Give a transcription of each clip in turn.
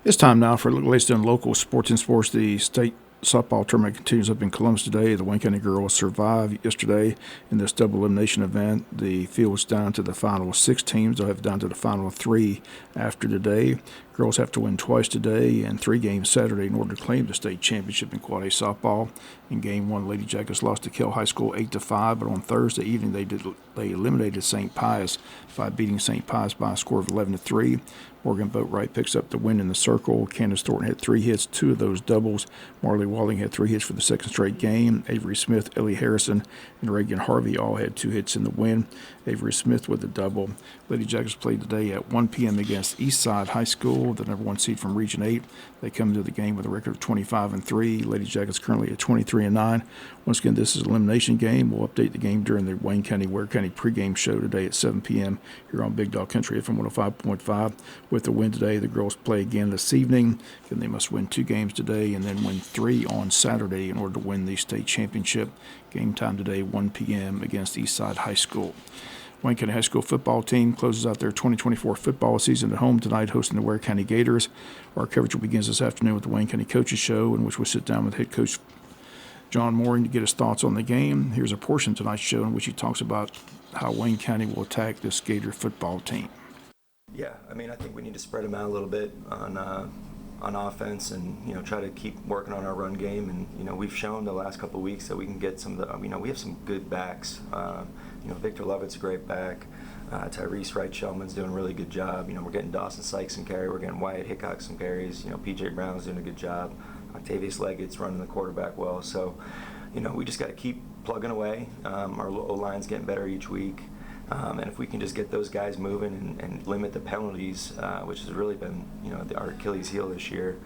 It's time now for latest in local sports and sports. The state softball tournament continues up in Columbus today. The Wayne County girls survived yesterday in this double elimination event. The field's down to the final 6 teams. They'll have down to the final 3 after today. Girls have to win twice today and 3 games Saturday in order to claim the state championship in Quad A softball. In Game 1, Lady Jackets lost to Kell High School 8-5, but on Thursday evening they eliminated St. Pius by beating St. Pius by a score of 11-3. Morgan Boatwright picks up the win in the circle. Candace Thornton had 3 hits, 2 of those doubles. Marley Walling had 3 hits for the second straight game. Avery Smith, Ellie Harrison, and Reagan Harvey all had 2 hits in the win. Avery Smith with a double. Lady Jackets played today at 1 p.m. against Eastside High School, the number 1 seed from Region 8. They come into the game with a record of 25-3. Lady Jackets currently at 23-9. Once again, this is an elimination game. We'll update the game during the Wayne County-Ware County pregame show today at 7 p.m. here on Big Dog Country FM 105.5. With the win today, the girls play again this evening. Again, they must win 2 games today and then win 3 on Saturday in order to win the state championship. Game time today, 1 p.m. against Eastside High School. Wayne County High School football team closes out their 2024 football season at home tonight, hosting the Ware County Gators. Our coverage begins this afternoon with the Wayne County Coaches Show, in which we'll sit down with head coach John Mooring to get his thoughts on the game. Here's a portion of tonight's show in which he talks about how Wayne County will attack this Gator football team. Yeah, I mean, I think we need to spread them out a little bit on offense, and try to keep working on our run game. And we've shown the last couple of weeks that we can get some of the. We have some good backs. Victor Lovett's a great back. Tyrese Wright-Shellman's doing a really good job. We're getting Dawson Sykes some carry. We're getting Wyatt Hickok some carries. PJ Brown's doing a good job. Octavius Leggett's running the quarterback well. So, we just got to keep plugging away. Our O-line's getting better each week. And if we can just get those guys moving and limit the penalties, which has really been, our Achilles heel this year,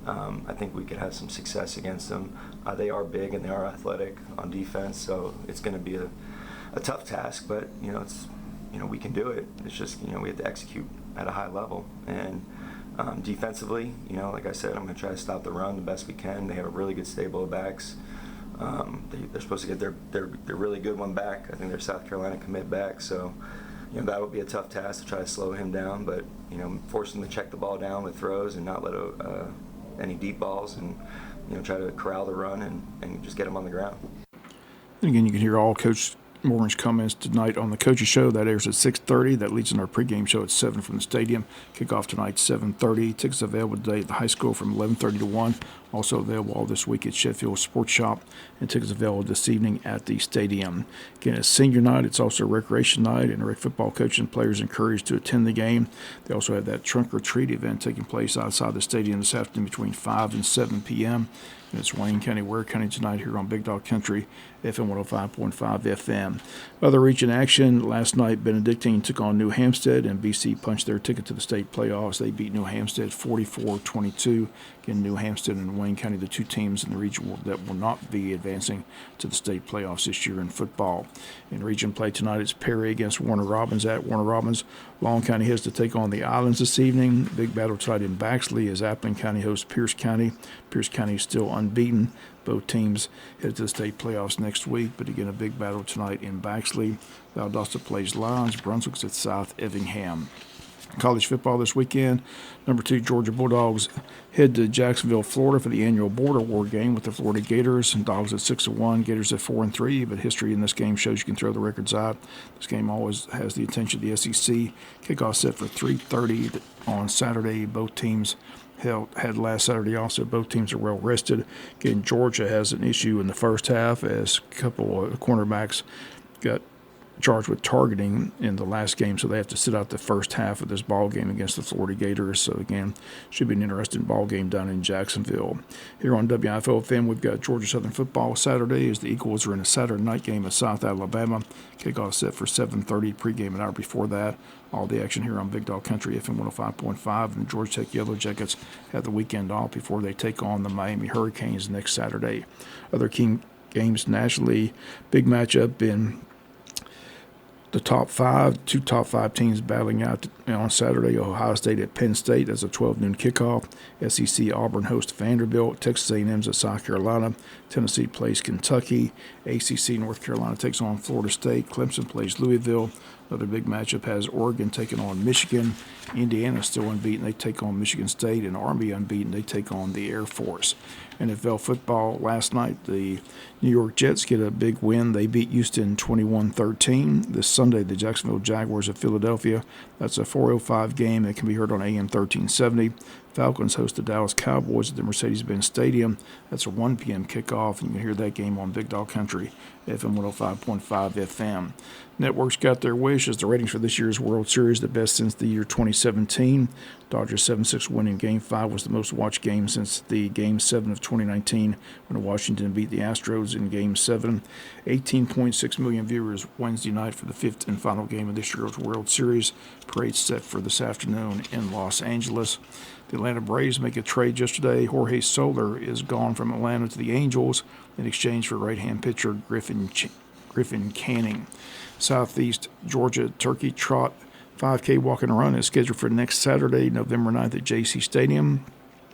I think we could have some success against them. They are big and they are athletic on defense, so it's going to be a tough task, but it's we can do it. It's just we have to execute at a high level. And defensively, like I said, I'm going to try to stop the run the best we can. They have a really good stable of backs. They're supposed to get their really good one back. I think they're South Carolina commit back, so that would be a tough task to try to slow him down. But force him to check the ball down with throws and not let any deep balls, and try to corral the run and just get him on the ground. And again, you can hear all Coach Mooring's comments tonight on the Coaches Show. That airs at 6:30. That leads in our pregame show at 7 from the stadium. Kickoff tonight, 7:30. Tickets available today at the high school from 11:30 to 1. Also available all this week at Sheffield Sports Shop. And tickets available this evening at the stadium. Again, it's senior night. It's also recreation night. And rec football coaches and players encouraged to attend the game. They also have that trunk or treat event taking place outside the stadium this afternoon between 5 and 7 p.m. And it's Wayne County, Ware County tonight here on Big Dog Country, FM 105.5 FM. Other region action, last night Benedictine took on New Hampstead, and BC punched their ticket to the state playoffs. They beat New Hampstead 44-22. Again, New Hampstead and Wayne County, the 2 teams in the region that will not be advancing to the state playoffs this year in football. In region play tonight, it's Perry against Warner Robins at Warner Robins. Long County has to take on the Islands this evening. Big battle tonight in Baxley as Appling County hosts Pierce County. Pierce County is still unbeaten. Both teams head to the state playoffs next week, but again, a big battle tonight in Baxley. Valdosta plays Lions. Brunswick's at South Effingham. College football this weekend. Number 2 Georgia Bulldogs head to Jacksonville, Florida for the annual Border War game with the Florida Gators. And Dogs at 6-1, Gators at 4-3. But history in this game shows you can throw the records out. This game always has the attention of the SEC. Kickoff set for 3:30 on Saturday. Both teams had last Saturday also. Both teams are well rested. Again, Georgia has an issue in the first half as a couple of cornerbacks got charged with targeting in the last game, so they have to sit out the first half of this ball game against the Florida Gators. So again, should be an interesting ball game down in Jacksonville. Here on WIFO FM, we've got Georgia Southern football Saturday as the Eagles are in a Saturday night game at South Alabama. Kickoff set for 7:30. Pregame an hour before that. All the action here on Big Dog Country FM 105.5, and the Georgia Tech Yellow Jackets have the weekend off before they take on the Miami Hurricanes next Saturday. Other key games nationally, big matchup in the top 5, 2 top 5 teams battling out on Saturday. Ohio State at Penn State. That's a 12 noon kickoff. SEC Auburn hosts Vanderbilt. Texas A&M's at South Carolina. Tennessee plays Kentucky. ACC North Carolina takes on Florida State. Clemson plays Louisville. Another big matchup has Oregon taking on Michigan. Indiana still unbeaten. They take on Michigan State, and Army unbeaten. They take on the Air Force. NFL football last night, the New York Jets get a big win. They beat Houston 21-13. This Sunday, the Jacksonville Jaguars of Philadelphia. That's a 4:05 game that can be heard on AM 1370. Falcons host the Dallas Cowboys at the Mercedes-Benz Stadium. That's a 1 p.m. kickoff, and you can hear that game on Big Dog Country, FM 105.5 FM. Networks got their wish as the ratings for this year's World Series, the best since the year 2017. Dodgers 7-6 win in Game 5 was the most watched game since the Game 7 of 2019 when Washington beat the Astros in Game 7. 18.6 million viewers Wednesday night for the fifth and final game of this year's World Series. Parade set for this afternoon in Los Angeles. The Atlanta Braves make a trade yesterday. Jorge Soler is gone from Atlanta to the Angels in exchange for right-hand pitcher Griffin Canning. Southeast Georgia Turkey Trot 5K walk and run is scheduled for next Saturday, November 9th at JC Stadium.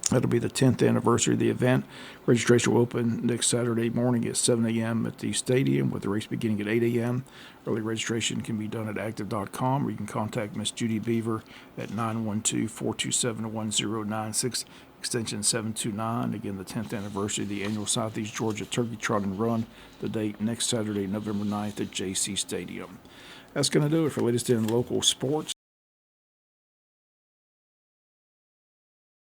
That'll be the 10th anniversary of the event. Registration will open next Saturday morning at 7 a.m. at the stadium, with the race beginning at 8 a.m. Early registration can be done at active.com, or you can contact Miss Judy Beaver at 912-427-1096, extension 729. Again, the 10th anniversary of the annual Southeast Georgia Turkey Trot and Run. The date next Saturday, November 9th at JC Stadium. That's going to do it for latest in local sports.